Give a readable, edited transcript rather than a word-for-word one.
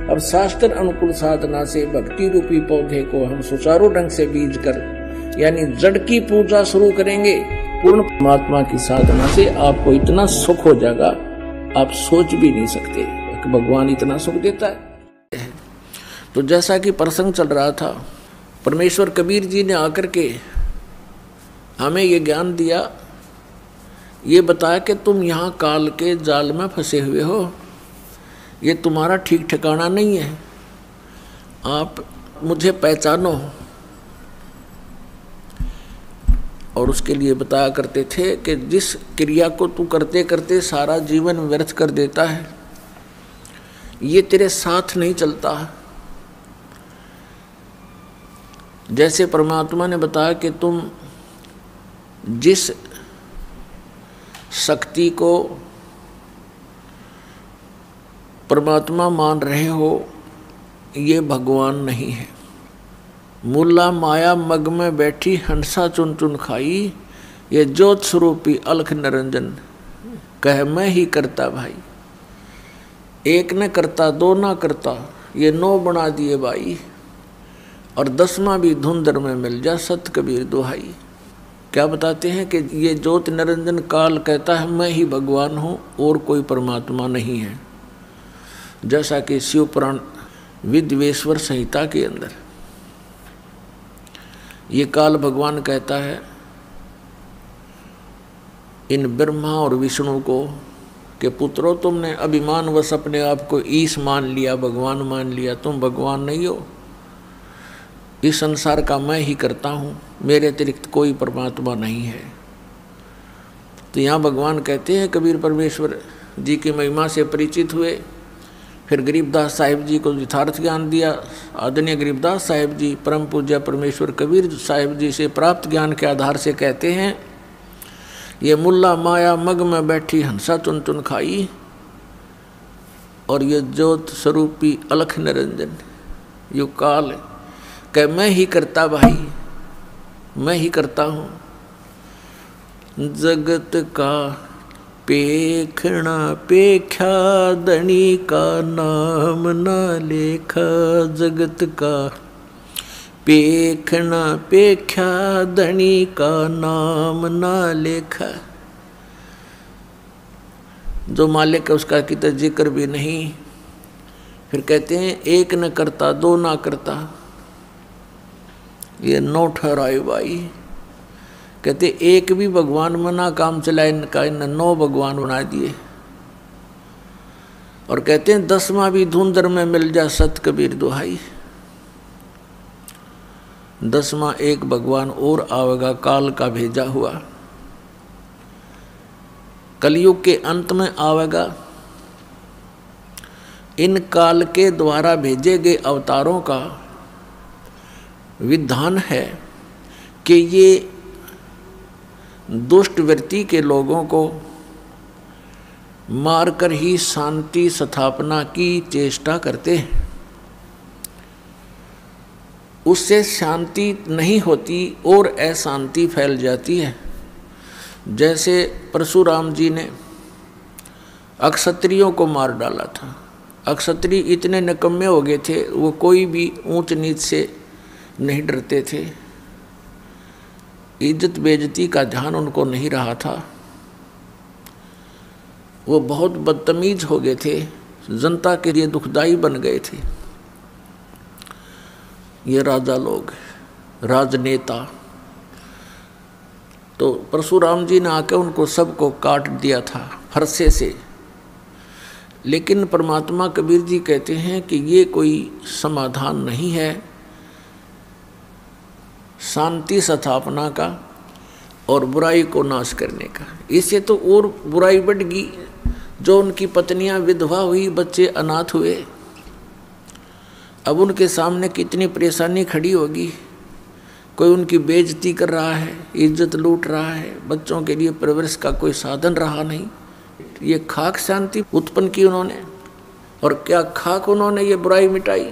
अब शास्त्र अनुकूल साधना से भक्ति रूपी पौधे को हम सुचारू ढंग से बीज कर यानी जड़ की पूजा शुरू करेंगे। पूर्ण परमात्मा की साधना से आपको इतना सुख हो जाएगा, आप सोच भी नहीं सकते कि भगवान इतना सुख देता है। तो जैसा कि प्रसंग चल रहा था, परमेश्वर कबीर जी ने आकर के हमें ये ज्ञान दिया, ये बताया कि तुम यहाँ काल के जाल में फंसे हुए हो, ये तुम्हारा ठीक ठिकाना नहीं है, आप मुझे पहचानो। और उसके लिए बताया करते थे कि जिस क्रिया को तू करते करते सारा जीवन व्यर्थ कर देता है, ये तेरे साथ नहीं चलता। जैसे परमात्मा ने बताया कि तुम जिस शक्ति को परमात्मा मान रहे हो, ये भगवान नहीं है। मुल्ला माया मग में बैठी हंसा चुन चुन खाई, ये ज्योत स्वरूपी अलख निरंजन कह मैं ही करता भाई। एक न करता दो ना करता, ये 9 बना दिए भाई, और 10वां भी धुंधर में मिल जा सत कबीर दुहाई। क्या बताते हैं कि ये ज्योत निरंजन काल कहता है मैं ही भगवान हूँ और कोई परमात्मा नहीं है। जैसा कि शिव पुराण विद्वेश्वर संहिता के अंदर ये काल भगवान कहता है इन ब्रह्मा और विष्णु को कि पुत्रों, तुमने अभिमानवश अपने आप को ईश मान लिया, भगवान मान लिया, तुम भगवान नहीं हो। इस संसार का मैं ही करता हूँ, मेरे अतिरिक्त कोई परमात्मा नहीं है। तो यहाँ भगवान कहते हैं कबीर परमेश्वर जी की महिमा से परिचित हुए, फिर गरीबदास साहिब जी को यथार्थ ज्ञान दिया। आदरणीय गरीबदास साहिब जी परम पूज्य परमेश्वर कबीर साहिब जी से प्राप्त ज्ञान के आधार से कहते हैं, ये मुल्ला माया मग में बैठी हंसा चुन चुन खाई, और ये ज्योत स्वरूपी अलख निरंजन यो काल कह मैं ही करता भाई, मैं ही करता हूँ। जगत का पेखना पेख्या दणी का नाम न लेखा, जगत का पेखना पेख्या दणी का नाम न लेखा। जो मालिक है उसका कितना जिक्र भी नहीं। फिर कहते हैं एक न करता दो ना करता, ये 9 ठहराए भाई। कहते एक भी भगवान मना काम चलाए इनका, इन 9 भगवान बना दिए। और कहते हैं 10वां भी धुंधर में मिल जा सत कबीर दुहाई। 10वां एक भगवान और आवेगा काल का भेजा हुआ, कलयुग के अंत में आवेगा। इन काल के द्वारा भेजे गए अवतारों का विधान है कि ये दुष्ट वृत्ति के लोगों को मारकर ही शांति स्थापना की चेष्टा करते हैं। उससे शांति नहीं होती और अशांति फैल जाती है। जैसे परशुराम जी ने अक्षत्रियों को मार डाला था। अक्षत्रिय इतने निकम्मे हो गए थे, वो कोई भी ऊंच नीच से नहीं डरते थे, इज्जत बेइज्जती का ध्यान उनको नहीं रहा था। वो बहुत बदतमीज हो गए थे, जनता के लिए दुखदाई बन गए थे। ये राजा लोग, राजनेता। तो परशुराम जी ने आकर उनको सबको काट दिया था फरसे से। लेकिन परमात्मा कबीर जी कहते हैं कि ये कोई समाधान नहीं है शांति स्थापना का और बुराई को नाश करने का। इससे तो और बुराई बढ़ गई। जो उनकी पत्नियां विधवा हुई, बच्चे अनाथ हुए, अब उनके सामने कितनी परेशानी खड़ी होगी। कोई उनकी बेइज्जती कर रहा है, इज्जत लूट रहा है, बच्चों के लिए परवरिश का कोई साधन रहा नहीं। ये खाक शांति उत्पन्न की उन्होंने, और क्या खाक उन्होंने ये बुराई मिटाई।